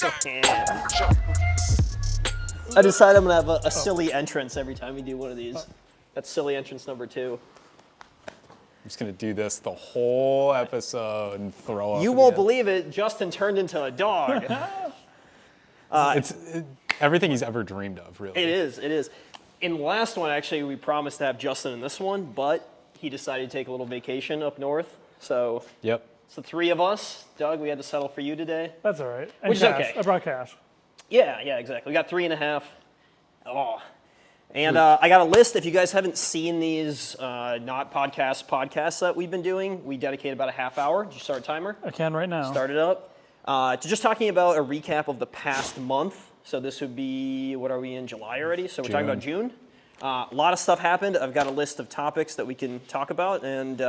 I decided I'm gonna have a silly entrance every time we do one of these. That's silly entrance number 2. I'm just gonna do this the whole episode and throw up. You won't believe it, Justin turned into a dog. It's everything he's ever dreamed of, really. It is. In the last one, actually, we promised to have Justin in this one, but he decided to take a little vacation up north. So Yep. it's the 3 of us. Doug, we had to settle for you today. That's all right. And Which is cash. okay. I brought cash. Yeah, exactly. We got 3.5. Oh. And I got a list. If you guys haven't seen these not podcasts that we've been doing, we dedicate about a half hour. Did you start a timer? I can right now. Start it up. To just talking about a recap of the past month. So this would be, what are we in, July already? So we're talking about June. A lot of stuff happened. I've got a list of topics that we can talk about, and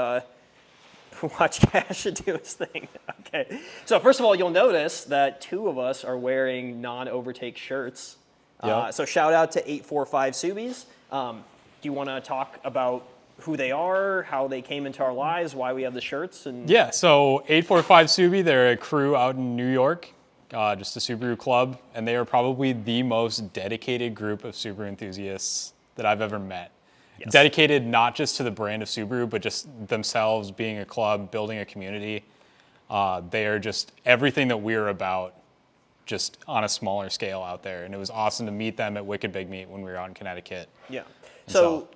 watch Cash do his thing. Okay. So first of all, you'll notice that 2 of us are wearing non-overtake shirts. Yep. So shout out to 845 Subies. Do you want to talk about who they are, how they came into our lives, why we have the shirts? And Yeah, so 845 Subie, they're a crew out in New York, just a Subaru club, and they are probably the most dedicated group of Subaru enthusiasts that I've ever met. Yes. Dedicated not just to the brand of Subaru, but just themselves being a club, building a community. They are just everything that we're about, just on a smaller scale out there. And it was awesome to meet them at Wicked Big Meat when we were out in Connecticut. Yeah. So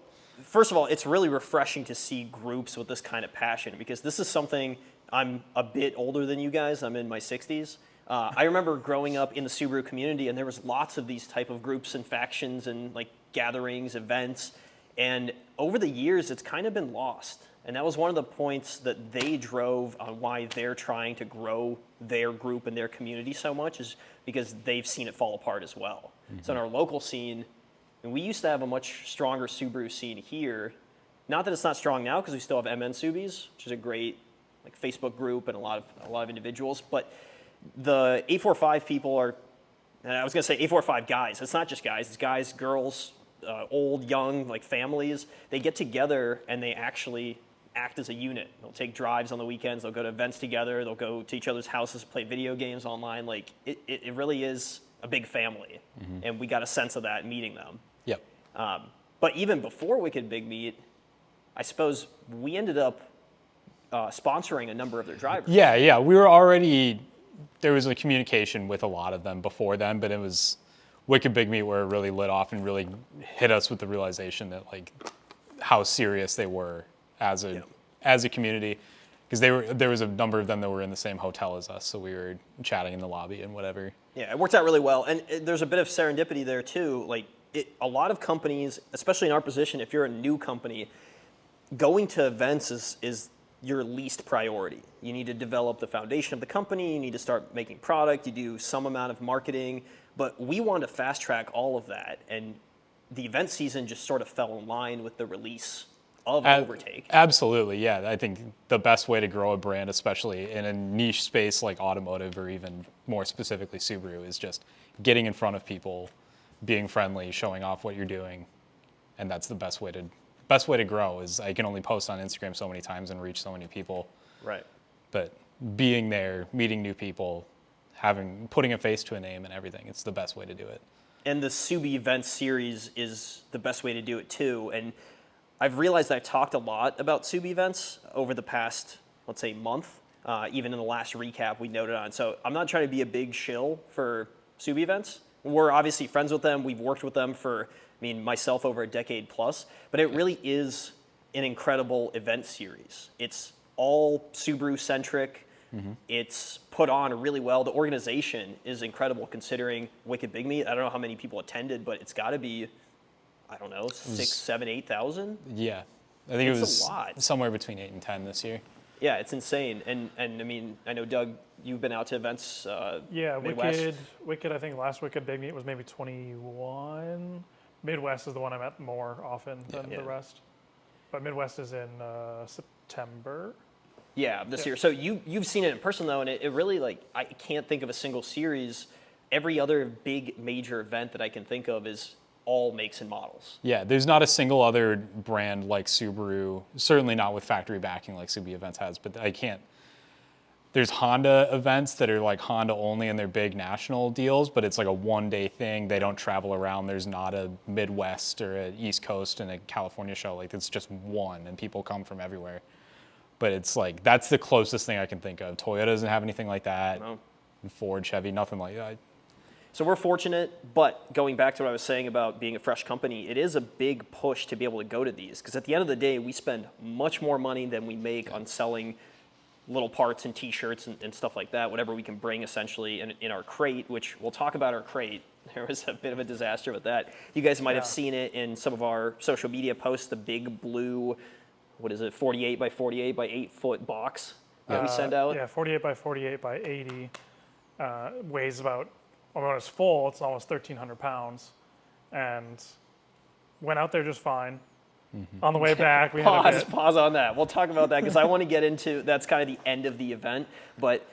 first of all, it's really refreshing to see groups with this kind of passion, because this is something, I'm a bit older than you guys. I'm in my 60s. I remember growing up in the Subaru community, and there was lots of these type of groups and factions and like gatherings, events. And over the years, it's kind of been lost. And that was one of the points that they drove on why they're trying to grow their group and their community so much, is because they've seen it fall apart as well. Mm-hmm. So in our local scene, and we used to have a much stronger Subaru scene here. Not that it's not strong now, because we still have MN Subies, which is a great like Facebook group and a lot of individuals. But the 845 people are, I was going to say 845 guys. It's not just guys. It's guys, girls, old, young, like families. They get together and they actually act as a unit. They'll take drives on the weekends. They'll go to events together. They'll go to each other's houses, play video games online. Like it really is a big family, and we got a sense of that meeting them. Yep. But even before Wicked Big Meat, I suppose we ended up sponsoring a number of their drivers. Yeah. We were already, there was a communication with a lot of them before then, but it was Wicked Big Meat where it really lit off and really hit us with the realization that like how serious they were as a community, because there was a number of them that were in the same hotel as us, so we were chatting in the lobby and whatever. Yeah, it worked out really well, and there's a bit of serendipity there too. Like a lot of companies, especially in our position, if you're a new company, going to events is your least priority. You need to develop the foundation of the company. You need to start making product. You do some amount of marketing, but we wanted to fast track all of that, and the event season just sort of fell in line with the release of Overtake. Absolutely, yeah. I think the best way to grow a brand, especially in a niche space like automotive or even more specifically Subaru, is just getting in front of people, being friendly, showing off what you're doing, and that's the best way to grow. Is I can only post on Instagram so many times and reach so many people. Right. But being there, meeting new people, putting a face to a name and everything, it's the best way to do it. And the Subie event series is the best way to do it too. And I've realized I've talked a lot about Subie events over the past, let's say, month. Even in the last recap we noted on. So I'm not trying to be a big shill for Subie events. We're obviously friends with them. We've worked with them for, myself over a decade plus. But it really is an incredible event series. It's all Subaru-centric. Mm-hmm. It's put on really well. The organization is incredible considering Wicked Big Meat. I don't know how many people attended, but it's got to be, I don't know, 6, 7, 8,000? Yeah. I think it was a lot. Somewhere between 8 and 10 this year. Yeah, it's insane. And I know, Doug, you've been out to events Midwest. Wicked, I think last Wicked Big Meat was maybe 21. Midwest is the one I'm at more often than the rest. But Midwest is in September. Yeah, this year. So you've seen it in person, though, and it really, I can't think of a single series. Every other big major event that I can think of is all makes and models. Yeah, there's not a single other brand like Subaru, certainly not with factory backing like Subie Events has, but there's Honda events that are like Honda only and they're big national deals, but it's like a one-day thing. They don't travel around. There's not a Midwest or an East Coast and a California show. Like it's just one, and people come from everywhere. But it's like, that's the closest thing I can think of. Toyota doesn't have anything like that. No. Ford, Chevy, nothing like that. So we're fortunate, but going back to what I was saying about being a fresh company, it is a big push to be able to go to these, because at the end of the day, we spend much more money than we make on selling little parts and t-shirts and stuff like that, whatever we can bring essentially in our crate, which we'll talk about our crate. There was a bit of a disaster with that. You guys might have seen it in some of our social media posts, the big blue, 48 by 48 by 8 foot box that we send out? Yeah, 48 by 48 by 80, weighs about, when it's full, it's almost 1,300 pounds, and went out there just fine. On the way back, we had a bit. Pause on that. We'll talk about that because I want to get into, that's kind of the end of the event. But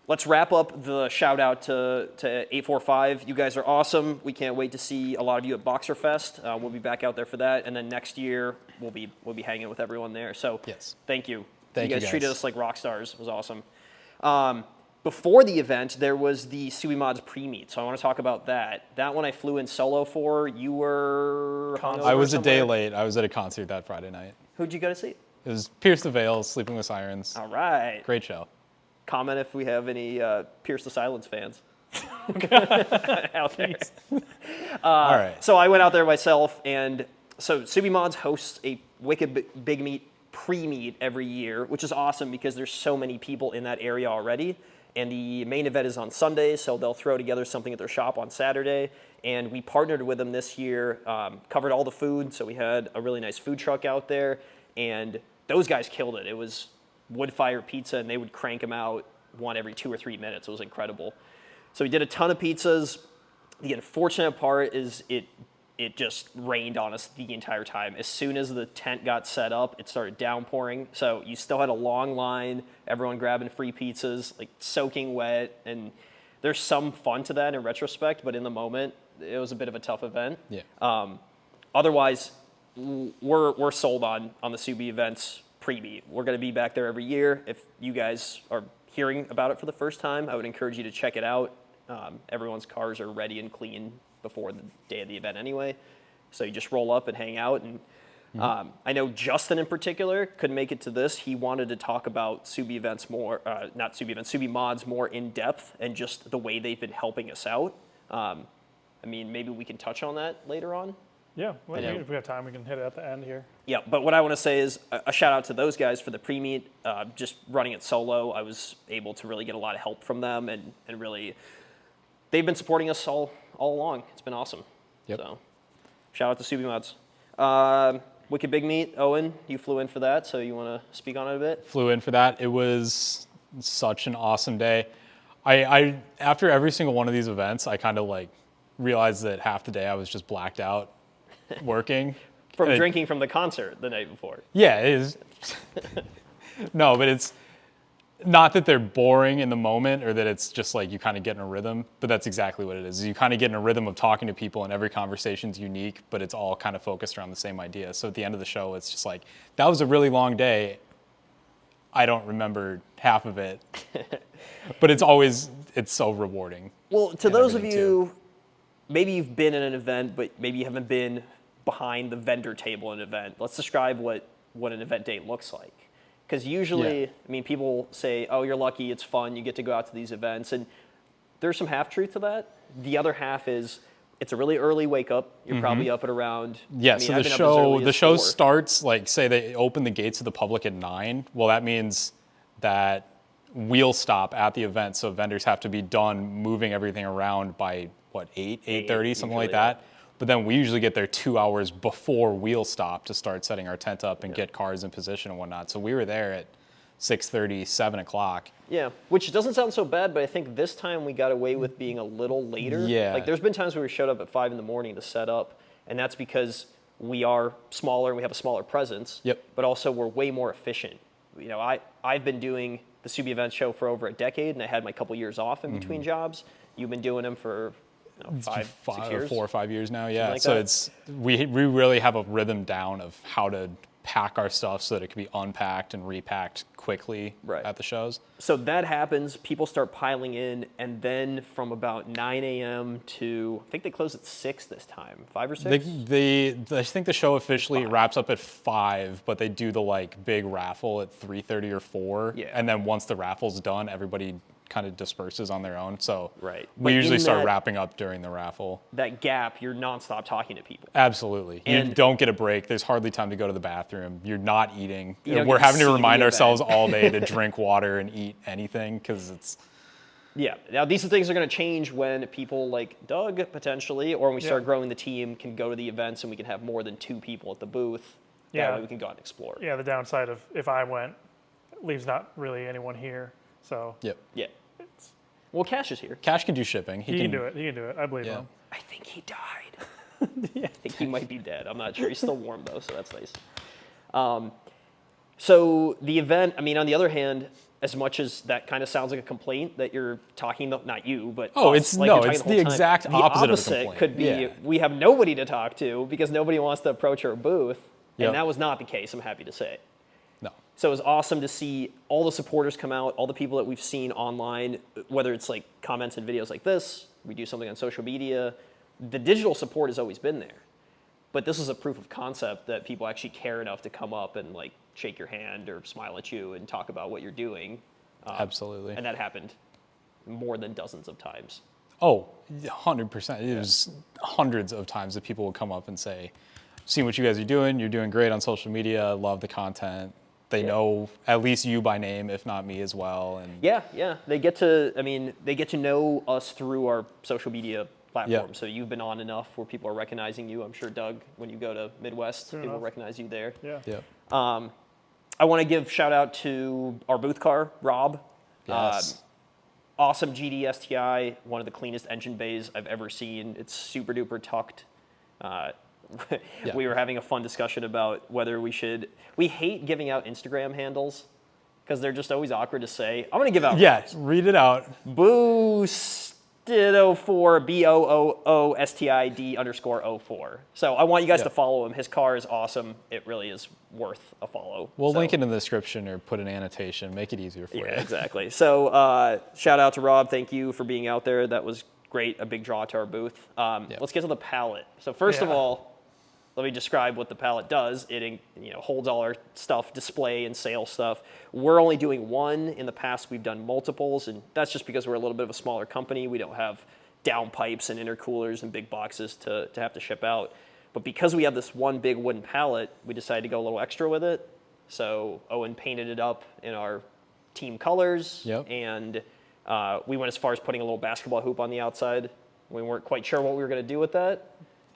let's wrap up the shout out to 845. You guys are awesome. We can't wait to see a lot of you at Boxer Fest. We'll be back out there for that, and then next year we'll be hanging with everyone there. So yes, thank you. Thank you guys guys. Treated us like rock stars. It was awesome. Before the event, there was the Subie Mods pre-meet, so I want to talk about that. That one I flew in solo for. You were hungover I was a day somewhere? late. I was at a concert that Friday night. Who'd you go to see? It was Pierce the Veil, Sleeping with Sirens. All right. Great show. Comment if we have any Pierce the Silence fans out there. All right. So I went out there myself, and so Subie Mods hosts a wicked big meet pre-meet every year, which is awesome because there's so many people in that area already. And the main event is on Sunday, so they'll throw together something at their shop on Saturday. And we partnered with them this year, covered all the food, so we had a really nice food truck out there, and those guys killed it. It was wood-fire pizza, and they would crank them out one every 2 or 3 minutes. It was incredible. So we did a ton of pizzas. The unfortunate part is it just rained on us the entire time. As soon as the tent got set up, it started downpouring. So you still had a long line, everyone grabbing free pizzas, like soaking wet. And there's some fun to that in retrospect, but in the moment, it was a bit of a tough event. Yeah. Otherwise, we're sold on the Subie events pre-meet. We're going to be back there every year. If you guys are hearing about it for the first time, I would encourage you to check it out. Everyone's cars are ready and clean before the day of the event anyway. So you just roll up and hang out. And I know Justin in particular couldn't make it to this. He wanted to talk about Subie events more, not Subie events, Subie Mods more in depth and just the way they've been helping us out. I mean, maybe we can touch on that later on. Yeah, well, if we have time, we can hit it at the end here. Yeah, but what I want to say is a shout out to those guys for the pre-meet. Just running it solo, I was able to really get a lot of help from them and really, they've been supporting us all along. It's been awesome. Yep. So, shout out to Subie Mods. Wicked Big Meet, Owen, you flew in for that, so you want to speak on it a bit? Flew in for that. It was such an awesome day. I after every single one of these events, I kind of like realized that half the day I was just blacked out working. From drinking from the concert the night before. Yeah, it is. No, but it's not that they're boring in the moment or that it's just like you kind of get in a rhythm, but that's exactly what it is. You kind of get in a rhythm of talking to people and every conversation's unique, but it's all kind of focused around the same idea. So at the end of the show, it's just like, that was a really long day. I don't remember half of it, but it's so rewarding. Well, to those of you, maybe you've been in an event, but maybe you haven't been behind the vendor table in an event. Let's describe what an event day looks like. Because usually, I mean, people say, oh, you're lucky, it's fun, you get to go out to these events. And there's some half-truth to that. The other half is, it's a really early wake-up. You're probably up at around... Yeah, I mean, so I've been up as early the as show 4. starts, like, say they open the gates to the public at 9. Well, that means that we'll stop at the event, so vendors have to be done moving everything around by, what, 8:30, something like that. But then we usually get there 2 hours before wheel stop to start setting our tent up and get cars in position and whatnot. So we were there at 6:30, 7 o'clock. Yeah, which doesn't sound so bad, but I think this time we got away with being a little later. Yeah. Like there's been times where we showed up at 5 in the morning to set up, and that's because we are smaller and we have a smaller presence. Yep. But also we're way more efficient. You know, I've been doing the Subie Events show for over a decade, and I had my couple years off in between jobs. You've been doing them for 5, 6 years? 4 or 5 years now, yeah. like So that. it's we really have a rhythm down of how to pack our stuff so that it can be unpacked and repacked quickly Right. at the shows. So that happens, people start piling in, and then from about 9 a.m. to, I think they close at 6 this time, 5 or 6? I think the show officially wraps up at 5, but they do the like big raffle at 3:30 or 4. Yeah. And then once the raffle's done, everybody kind of disperses on their own. So Right. we But usually in start that- wrapping up during the raffle. That gap, you're nonstop talking to people. Absolutely. You And- don't get a break. There's hardly time to go to the bathroom. You're not eating. You don't We're get to having to see remind the ourselves event. all day to drink water and eat anything because it's. Yeah. Now, these things are going to change when people like Doug, potentially, or when we start growing the team, can go to the events and we can have more than 2 people at the booth. Yeah. That way we can go out and explore. Yeah, the downside of if I went, leaves not really anyone here. So Yep. Yeah. Well, Cash is here. Cash can do shipping. he can do it. He can do it. I believe Yeah. him. I think he died. I think he might be dead. I'm not sure. He's still warm, though, so that's nice. So the event, I mean, on the other hand, as much as that kind of sounds like a complaint that you're talking about, not you, but Oh, us, it's- like no, you're talking it's whole the time, exact the opposite of a opposite complaint. could be Yeah. we have nobody to talk to because nobody wants to approach our booth. Yep. And that was not the case, I'm happy to say. No. So it was awesome to see all the supporters come out, all the people that we've seen online, whether it's like comments and videos like this, we do something on social media. The digital support has always been there. But this is a proof of concept that people actually care enough to come up and like shake your hand or smile at you and talk about what you're doing. Absolutely. And that happened more than dozens of times. Oh, 100%. It was hundreds of times that people would come up and say, "Seen what you guys are doing. You're doing great on social media. Love the content." They know at least you by name, if not me as well. And Yeah. They get to know us through our social media platform. Yeah. So you've been on enough where people are recognizing you. I'm sure, Doug, when you go to Midwest, Fair people enough. recognize you there. Yeah. yeah. I want to give shout out to our booth car, Rob. Yes. Awesome GD STI, one of the cleanest engine bays I've ever seen. It's super duper tucked. We were having a fun discussion about whether we hate giving out Instagram handles because they're just always awkward to say. I'm going to give out Yeah, read it out. Boostid04, BOOOSTID_04. So I want you guys to follow him. His car is awesome. It really is worth a follow. We'll So- link it in the description or put an annotation. Make it easier for Yeah, you. exactly. So shout out to Rob. Thank you for being out there. That was great. A big draw to our booth. Let's get to the pallet. So first of Yeah. all, let me describe what the pallet does. It holds all our stuff, display and sale stuff. We're only doing one. In the past, we've done multiples, and that's just because we're a little bit of a smaller company. We don't have downpipes and intercoolers and big boxes to have to ship out. But because we have this one big wooden pallet, we decided to go a little extra with it. So Owen painted it up in our team colors, Yep. and we went as far as putting a little basketball hoop on the outside. We weren't quite sure what we were going to do with that.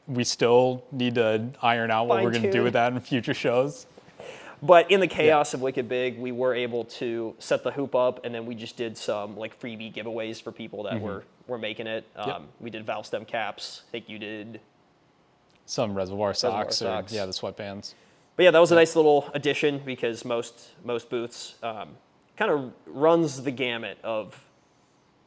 We still need to iron out what we're going to do Fine-tune. with that in future shows. But in the chaos of Wicked Big, we were able to set the hoop up, and then we just did some like freebie giveaways for people that were making it. We did valve stem caps. I think you did. Some reservoir socks, socks. or the sweatbands. But yeah, that was a nice little addition because most booths kind of runs the gamut of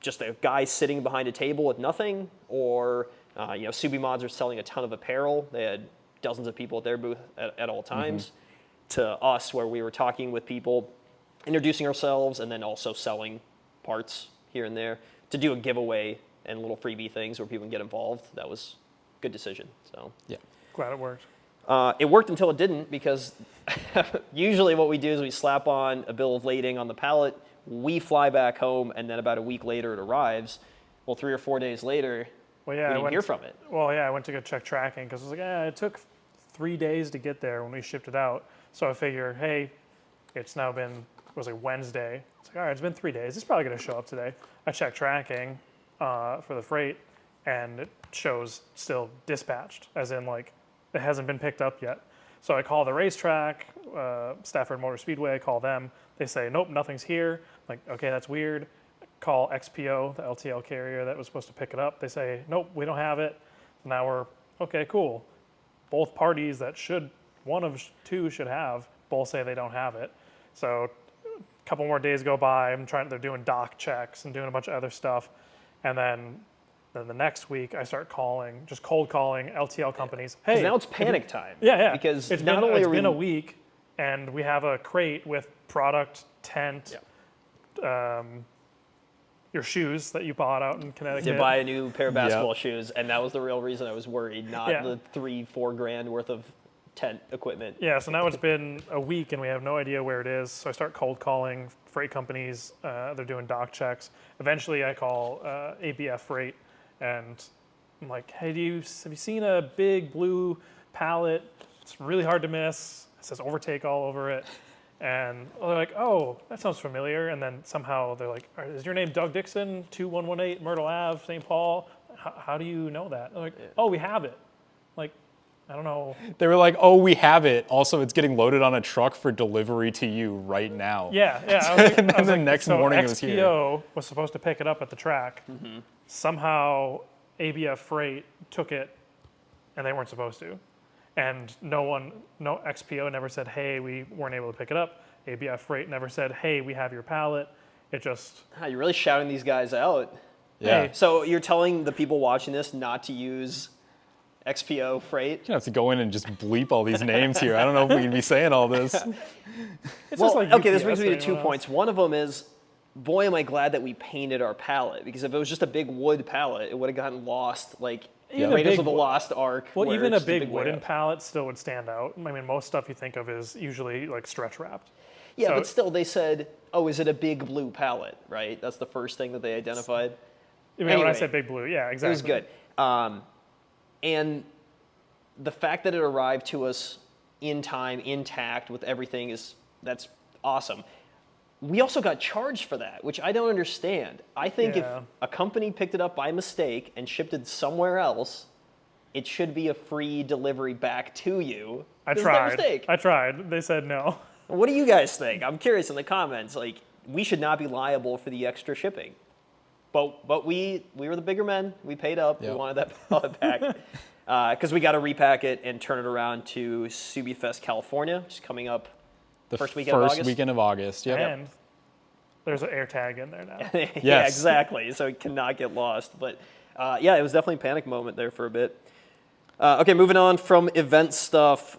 just a guy sitting behind a table with nothing, or Subie Mods are selling a ton of apparel. They had dozens of people at their booth at all times. To us, where we were talking with people, introducing ourselves, and then also selling parts here and there to do a giveaway and little freebie things where people can get involved. That was a good decision. So Yeah. Glad it worked. it worked until it didn't, because usually what we do is we slap on a bill of lading on the pallet, we fly back home, and then about a week later it arrives. Well, 3 or 4 days later, Well, we yeah, didn't hear from it. Well, yeah, I went to go check tracking because I was like, it took 3 days to get there when we shipped it out. So I figure, hey, it's now been, it was like Wednesday. It's like, all right, it's been 3 days. It's probably going to show up today. I checked tracking for the freight, and it shows still dispatched, as in like it hasn't been picked up yet. So I call the racetrack, Stafford Motor Speedway. I call them. They say, nope, nothing's here. I'm like, okay, that's weird. Call XPO, the LTL carrier that was supposed to pick it up. They say, nope, we don't have it. So now we're, okay, cool. Both parties that one of two should have, both say they don't have it. So a couple more days go by. They're doing dock checks and doing a bunch of other stuff. And then the next week I start just cold calling LTL companies. Hey, Now it's panic time. yeah. Because it's not been, only it's are we been a week. and we have a crate with product, tent, your shoes that you bought out in Connecticut. Did buy a new pair of basketball shoes, and that was the real reason I was worried, not Yeah. the $3-4 grand worth of tent equipment. Yeah, so now it's been a week and we have no idea where it is. So I start cold calling freight companies. They're doing dock checks. Eventually I call ABF Freight and I'm like, hey, have you seen a big blue pallet? It's really hard to miss. It says Overtake all over it. And they're like, oh, that sounds familiar. And then somehow they're like, is your name Doug Dixon, 2118 Myrtle Ave, St. Paul? How do you know that? They're like, oh, we have it. Like, I don't know. They were like, oh, we have it. Also, it's getting loaded on a truck for delivery to you right now. Yeah. I was like, And then the next morning it was here. XPO was supposed to pick it up at the track. Somehow ABF Freight took it and they weren't supposed to. And no XPO never said, hey, we weren't able to pick it up. ABF Freight never said, hey, we have your pallet. It just... You're really shouting these guys out. Yeah. Hey. So you're telling the people watching this not to use XPO Freight? You have to go in and just bleep all these names here. I don't know if we can be saying all this. It's Well, just like okay, this UPS brings me to or 2 anyone else. points. One of them is, boy, am I glad that we painted our pallet, because if it was just a big wood pallet, it would have gotten lost, like Even a Raiders big of the wo- Lost Ark. Well, where even it's a just big wooden warehouse. pallet still would stand out. I mean, most stuff you think of is usually like stretch wrapped. Yeah, So- but still, they said, oh, is it a big blue pallet, right? That's the first thing that they identified. I mean, when I Anyway, said big blue, yeah, exactly. It was good. And the fact that it arrived to us in time, intact, with everything, that's awesome. We also got charged for that, which I don't understand. I think if Yeah. a company picked it up by mistake and shipped it somewhere else, it should be a free delivery back to you. I This is their tried. mistake. I tried. They said no. What do you guys think? I'm curious in the comments. Like, we should not be liable for the extra shipping. But we were the bigger men. We paid up. We Yep. wanted that pallet back. Because we got to repack it and turn it around to Subie Fest, California, which is coming up The First weekend of August? weekend of August. Yep. And there's an air tag in there now. Yeah, Yes. exactly. So it cannot get lost. But yeah, it was definitely a panic moment there for a bit. Okay, moving on from event stuff.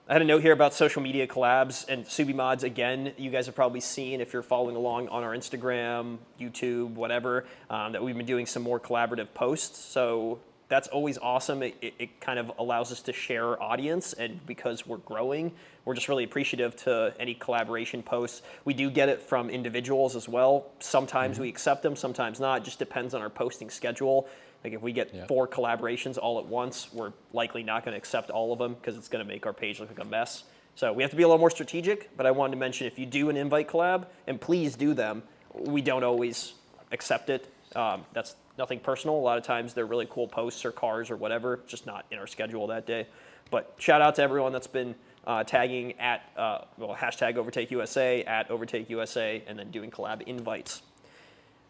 I had a note here about social media collabs and Subie Mods. Again, you guys have probably seen, if you're following along on our Instagram, YouTube, whatever, that we've been doing some more collaborative posts. So that's always awesome. It kind of allows us to share our audience, and because we're growing, we're just really appreciative to any collaboration posts. We do get it from individuals as well. Sometimes we accept them, sometimes not. It just depends on our posting schedule. Like if we get 4 collaborations all at once, we're likely not going to accept all of them because it's going to make our page look like a mess. So we have to be a little more strategic, but I wanted to mention if you do an invite collab, and please do them, we don't always accept it. That's nothing personal. A lot of times they're really cool posts or cars or whatever, just not in our schedule that day. But shout out to everyone that's been tagging at, hashtag OvertakeUSA, at OvertakeUSA, and then doing collab invites.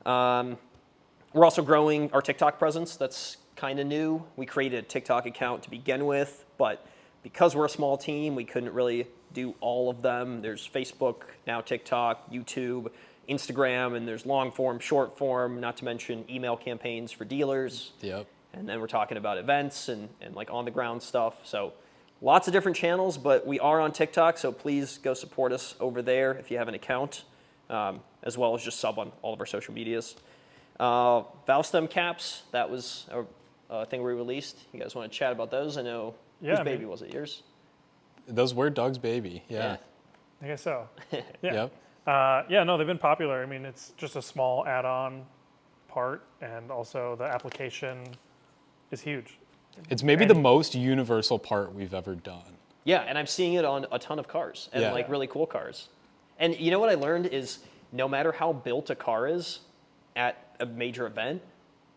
We're also growing our TikTok presence. That's kind of new. We created a TikTok account to begin with, but because we're a small team, we couldn't really do all of them. There's Facebook, now TikTok, YouTube, Instagram, and there's long form, short form, not to mention email campaigns for dealers. Yep. And then we're talking about events and like on the ground stuff. So lots of different channels, but we are on TikTok, so please go support us over there if you have an account, as well as just sub on all of our social medias. Valve stem caps, that was a thing we released. You guys want to chat about those? I know, Yeah, whose baby was it? Yours? Those were Doug's baby. Yeah. I guess so. Yeah. Yep. Yeah, no, they've been popular. I mean, it's just a small add-on part, and also the application is huge. It's maybe the most universal part we've ever done. Yeah, and I'm seeing it on a ton of cars, and like really cool cars. And you know what I learned is no matter how built a car is at a major event,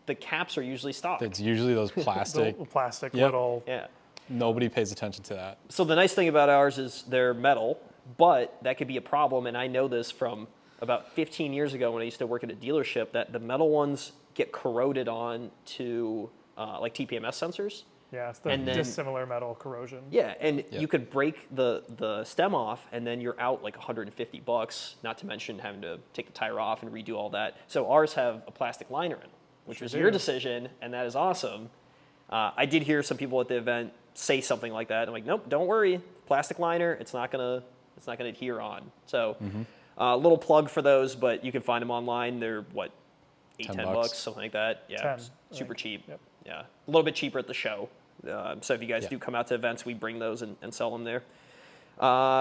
the caps are usually stock. It's usually those plastic. The plastic Yep. little. Yeah. Nobody pays attention to that. So the nice thing about ours is they're metal, but that could be a problem, and I know this from about 15 years ago when I used to work at a dealership, that the metal ones get corroded on to like TPMS sensors. Yeah, it's the And then- dissimilar metal corrosion. Yeah, and you could break the stem off, and then you're out like $150, not to mention having to take the tire off and redo all that. So ours have a plastic liner in, which was your decision, and that is awesome. I did hear some people at the event say something like that. I'm like, nope, don't worry, plastic liner, it's not gonna adhere on. So, little plug for those, but you can find them online. They're what, $8, $10, something like that. Yeah, 10, super cheap. Yep. Yeah, a little bit cheaper at the show. So if you guys do come out to events, we bring those and sell them there.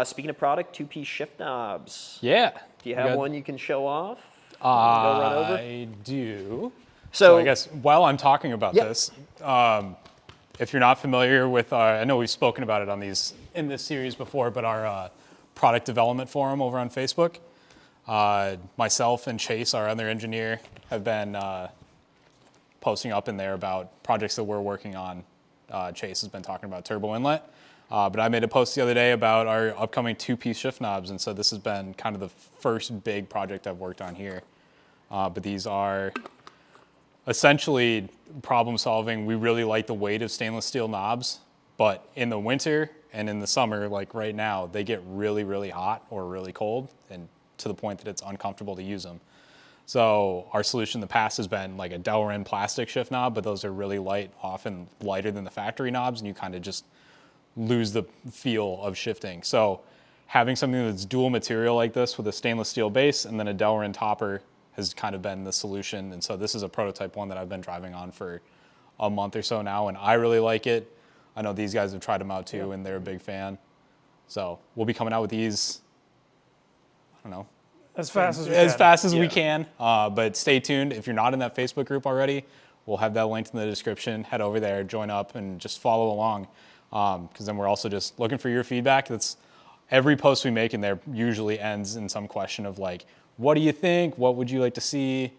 Speaking of product, two-piece shift knobs. Yeah. Do you have one you can show off? Go run over? I do. So So I guess while I'm talking about this, if you're not familiar with, I know we've spoken about it in this series before, but our product development forum over on Facebook, myself and Chase, our other engineer, have been posting up in there about projects that we're working on. Chase has been talking about turbo inlet, but I made a post the other day about our upcoming two-piece shift knobs, and so this has been kind of the first big project I've worked on here. But these are essentially problem solving. We really like the weight of stainless steel knobs, but in the winter and in the summer, like right now, they get really, really hot or really cold, and to the point that it's uncomfortable to use them. So our solution in the past has been like a Delrin plastic shift knob, but those are really light, often lighter than the factory knobs, and you kind of just lose the feel of shifting. So having something that's dual material like this with a stainless steel base and then a Delrin topper has kind of been the solution. And so this is a prototype one that I've been driving on for a month or so now, and I really like it. I know these guys have tried them out too, and they're a big fan. So we'll be coming out with these, I don't know, As fast as we as can. fast as we can. But stay tuned. If you're not in that Facebook group already, we'll have that linked in the description. Head over there, join up, and just follow along. Because then we're also just looking for your feedback. That's every post we make in there usually ends in some question of like, what do you think? What would you like to see?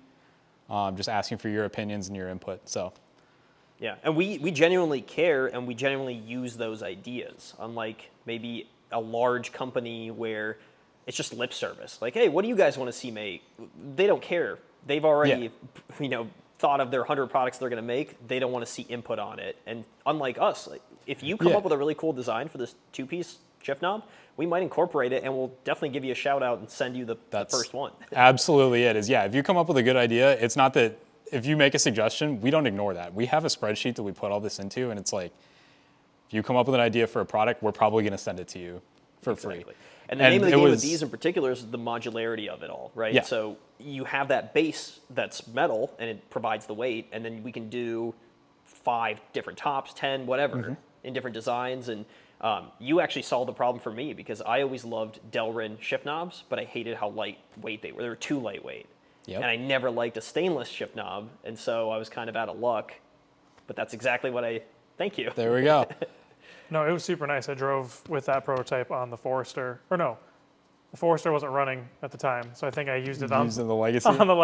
Just asking for your opinions and your input. So. Yeah, and we genuinely care and we genuinely use those ideas, unlike maybe a large company where it's just lip service. Like, hey, what do you guys want to see make? They don't care. They've already, thought of their 100 products they're going to make. They don't want to see input on it. And unlike us, like, if you come up with a really cool design for this two-piece shift knob, we might incorporate it and we'll definitely give you a shout out and send you the first one. Absolutely it is. Yeah, if you come up with a good idea, it's not that if you make a suggestion, we don't ignore that. We have a spreadsheet that we put all this into, and it's like, if you come up with an idea for a product, we're probably going to send it to you for free. And the name of the game with these in particular is the modularity of it all, right? Yeah. So you have that base that's metal and it provides the weight, and then we can do 5 different tops, 10, whatever, in different designs. And you actually solved the problem for me because I always loved Delrin shift knobs, but I hated how lightweight they were. They were too lightweight. Yep. And I never liked a stainless shift knob, and so I was kind of out of luck. But that's exactly what thank you. There we go. No, it was super nice. I drove with that prototype on the Forester. Or no, the Forester wasn't running at the time, so I think I used it on the Legacy. on the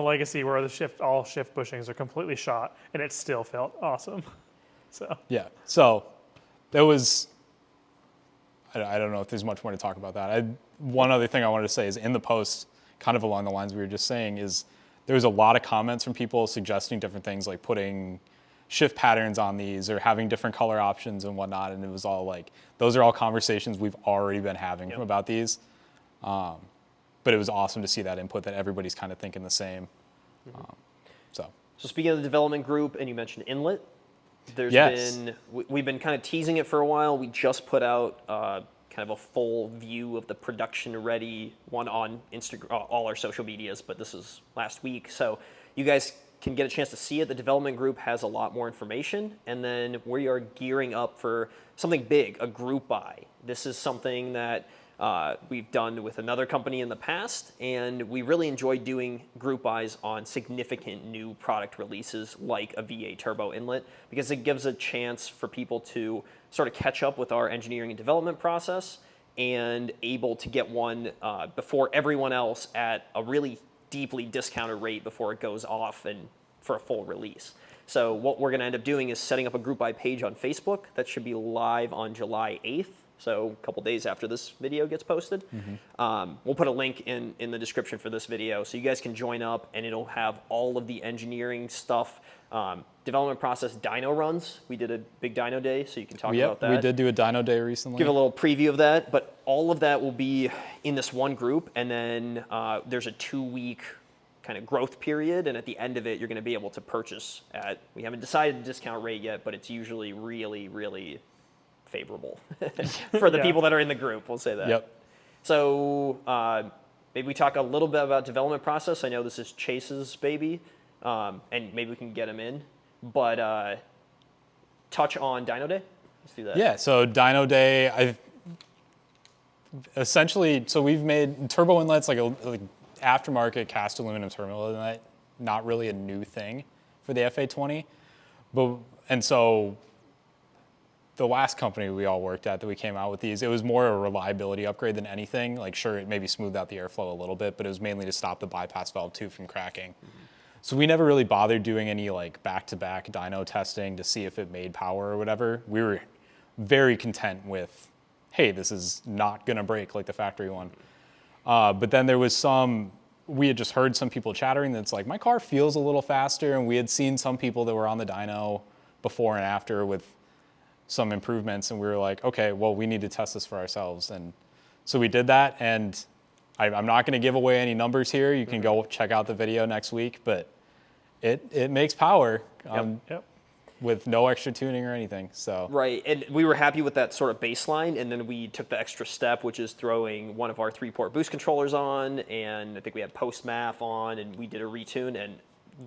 Legacy, where all shift bushings are completely shot, and it still felt awesome. So yeah. So there was. I don't know if there's much more to talk about that. One other thing I wanted to say is in the post, kind of along the lines we were just saying, is there was a lot of comments from people suggesting different things like putting shift patterns on these or having different color options and whatnot. And it was all like, those are all conversations we've already been having about these. But it was awesome to see that input that everybody's kind of thinking the same. So speaking of the development group, and you mentioned inlet, we've been kind of teasing it for a while. We just put out kind of a full view of the production ready one on Instagram, all our social medias, but this is last week. So you guys can get a chance to see it. The development group has a lot more information, and then we are gearing up for something big, a group buy. This is something that we've done with another company in the past, and we really enjoy doing group buys on significant new product releases like a V8 turbo inlet, because it gives a chance for people to sort of catch up with our engineering and development process and able to get one before everyone else at a really deeply discounted rate before it goes off and for a full release. So what we're going to end up doing is setting up a group buy page on Facebook that should be live on July 8th. So a couple days after this video gets posted. We'll put a link in the description for this video so you guys can join up, and it'll have all of the engineering stuff, development process, dyno runs. We did a big dyno day, so you can talk about that. We did do a dyno day recently. Give a little preview of that, but all of that will be in this one group, and then there's a 2-week kind of growth period, and at the end of it, you're going to be able to purchase at, we haven't decided the discount rate yet, but it's usually really, really favorable for the Yeah. people that are in the group, we'll say that. Yep. So maybe we talk a little bit about development process. I know this is Chase's baby, and maybe we can get him in, but touch on Dyno Day. Let's do that. Yeah, so Dyno Day, essentially, so we've made turbo inlets like aftermarket cast aluminum turbo inlet, not really a new thing for the FA20. And so the last company we all worked at that we came out with these, it was more a reliability upgrade than anything. Like, sure, it maybe smoothed out the airflow a little bit, but it was mainly to stop the bypass valve tube from cracking. So we never really bothered doing any like back-to-back dyno testing to see if it made power or whatever. We were very content with, hey, this is not gonna break like the factory one. But then there was we had just heard some people chattering that's like, my car feels a little faster, and we had seen some people that were on the dyno before and after with some improvements, and we were like, okay, well, we need to test this for ourselves. And so we did that, and I'm not gonna give away any numbers here. You can go check out the video next week, but it makes power. Yep. With no extra tuning or anything, so. Right, and we were happy with that sort of baseline, and then we took the extra step, which is throwing one of our 3-port boost controllers on, and I think we had post-MAF on, and we did a retune, and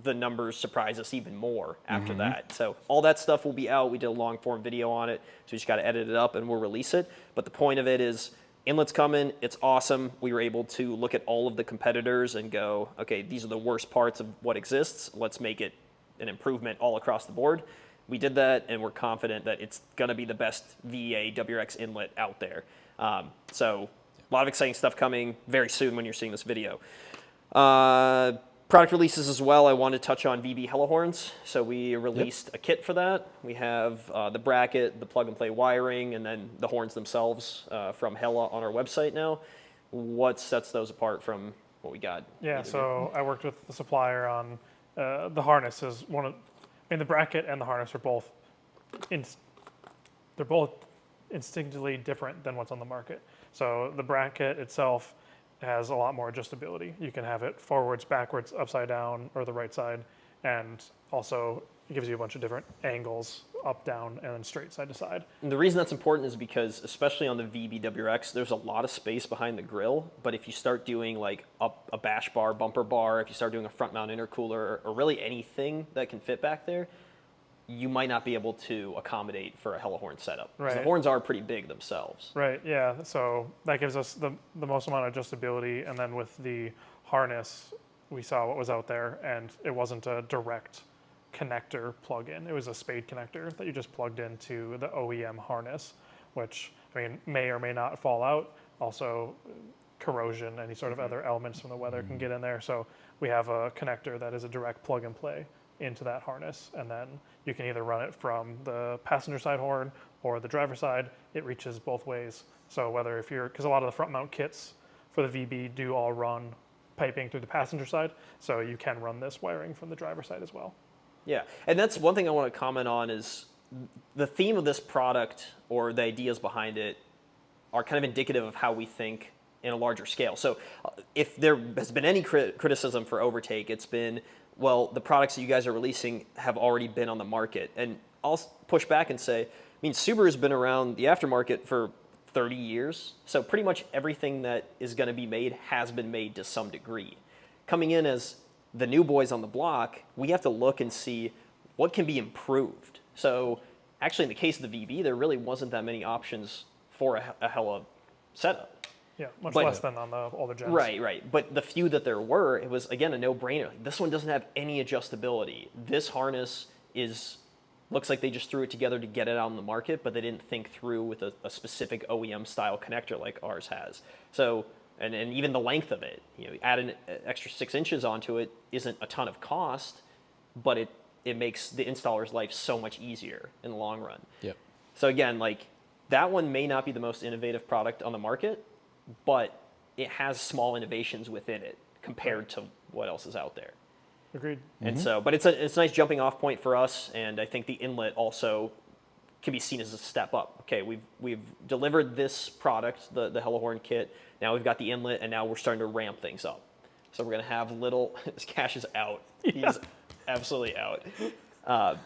the numbers surprised us even more after that. So all that stuff will be out. We did a long-form video on it, so we just got to edit it up, and we'll release it. But the point of it is, inlet's coming, it's awesome. We were able to look at all of the competitors and go, okay, these are the worst parts of what exists. Let's make it an improvement all across the board. We did that, and we're confident that it's going to be the best VEA WRX inlet out there. So a lot of exciting stuff coming very soon when you're seeing this video. Product releases as well. I want to touch on VB Hellohorns. So we released a kit for that. We have the bracket, the plug-and-play wiring, and then the horns themselves from Hella on our website now. What sets those apart from what we got? Yeah, so I worked with the supplier on the harness. The bracket and the harness are both instinctively different than what's on the market. So the bracket itself has a lot more adjustability. You can have it forwards, backwards, upside down, or the right side, and also it gives you a bunch of different angles, up, down, and then straight side to side. And the reason that's important is because, especially on the VBWX, there's a lot of space behind the grill, but if you start doing like a bash bar, bumper bar, if you start doing a front mount intercooler, or really anything that can fit back there, you might not be able to accommodate for a Hellohorn setup. Because the Right. horns are pretty big themselves. Right, yeah, so that gives us the most amount of adjustability, and then with the harness, we saw what was out there, and it wasn't a direct connector plug-in. It was a spade connector that you just plugged into the OEM harness, which, may or may not fall out. Also, corrosion, any sort of other elements from the weather can get in there. So we have a connector that is a direct plug and play into that harness, and then you can either run it from the passenger side horn or the driver side. It reaches both ways. So whether because a lot of the front mount kits for the VB do all run piping through the passenger side, so you can run this wiring from the driver side as well. Yeah, and that's one thing I want to comment on is the theme of this product, or the ideas behind it, are kind of indicative of how we think in a larger scale. So if there has been any criticism for Overtake, it's been, well, the products that you guys are releasing have already been on the market. And I'll push back and say, Subaru's been around the aftermarket for 30 years, so pretty much everything that is going to be made has been made to some degree. Coming in as the new boys on the block, we have to look and see what can be improved. So actually, in the case of the VB, there really wasn't that many options for a Hella setup. Yeah, much less than on the older gens. Right. But the few that there were, it was, again, a no-brainer. This one doesn't have any adjustability. This harness looks like they just threw it together to get it out on the market, but they didn't think through with a specific OEM-style connector like ours has. So, and even the length of it, add an extra 6 inches onto it isn't a ton of cost, but it makes the installer's life so much easier in the long run. Yep. So again, that one may not be the most innovative product on the market, but it has small innovations within it compared to what else is out there. Agreed. And so, but it's a nice jumping off point for us, and I think the inlet also can be seen as a step up. Okay, we've delivered this product, the Hellohorn kit. Now we've got the inlet, and now we're starting to ramp things up. So we're gonna have little. His cash is out. He's absolutely out.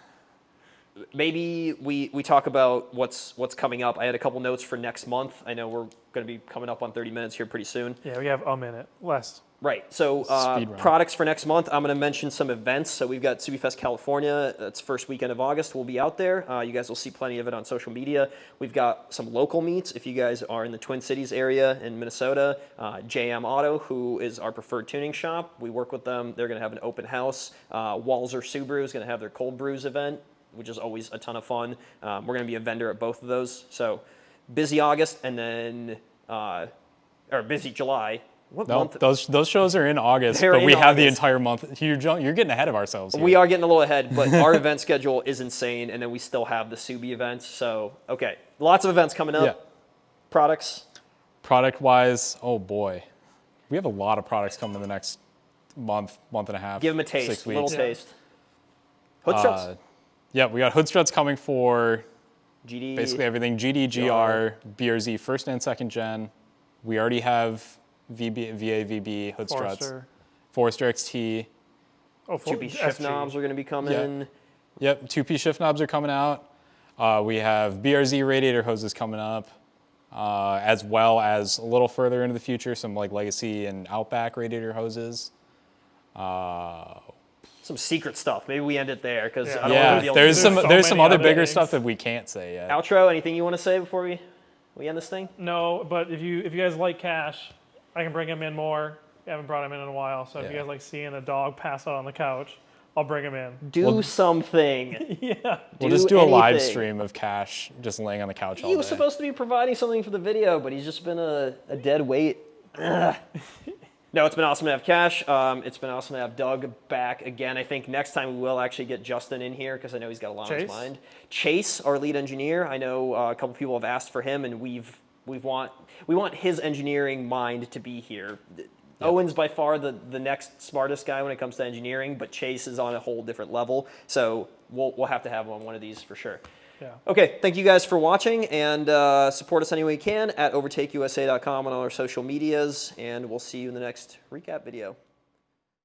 Maybe we talk about what's coming up. I had a couple notes for next month. I know we're going to be coming up on 30 minutes here pretty soon. Yeah, we have a minute less. Right. So Speed round. products for next month. I'm going to mention some events. So we've got Subie Fest California. That's first weekend of August. We'll be out there. You guys will see plenty of it on social media. We've got some local meets. If you guys are in the Twin Cities area in Minnesota, JM Auto, who is our preferred tuning shop, we work with them. They're going to have an open house. Walzer Subaru is going to have their cold brews event, which is always a ton of fun. We're going to be a vendor at both of those. So busy August and then, or busy July. What No, month? those shows are in August, They're but we in have the August. entire month. You're getting ahead of ourselves here. We are getting a little ahead, but our event schedule is insane, and then we still have the Subie events. So, okay, lots of events coming up. Yeah. Products. Product-wise, oh boy. We have a lot of products coming in the next month and a half. Give them a taste, 6 a weeks. little taste. Hood struts. Yeah, we got hood struts coming for GD. basically everything. GD, GR, BRZ, first and second gen. We already have VA, VB hood struts. Forester XT. Oh, Two-piece shift knobs are going to be coming. Yep, two-piece shift knobs are coming out. We have BRZ radiator hoses coming up, as well as a little further into the future, some like Legacy and Outback radiator hoses. Some secret stuff. Maybe we end it there because Yeah. I don't want to Yeah, reveal there's too much. some so there's some many other other bigger things. stuff that we can't say yet. Outro. Anything you want to say before we end this thing? No, but if you guys like Cash, I can bring him in more. I haven't brought him in a while, so if you Yeah. guys like seeing a dog pass out on the couch, I'll bring him in. Do something. We'll just do a live anything. stream of Cash just laying on the couch all He day. was supposed to be providing something for the video, but he's just been a dead weight. Ugh. No, it's been awesome to have Cash. It's been awesome to have Doug back again. I think next time we will actually get Justin in here because I know he's got a lot on his Chase? mind. Chase, our lead engineer. I know a couple people have asked for him, and we want his engineering mind to be here. Owen's by far the next smartest guy when it comes to engineering, but Chase is on a whole different level. So we'll have to have him on one of these for sure. Yeah. Okay, thank you guys for watching, and support us any way you can at overtakeusa.com on all our social medias, and we'll see you in the next recap video.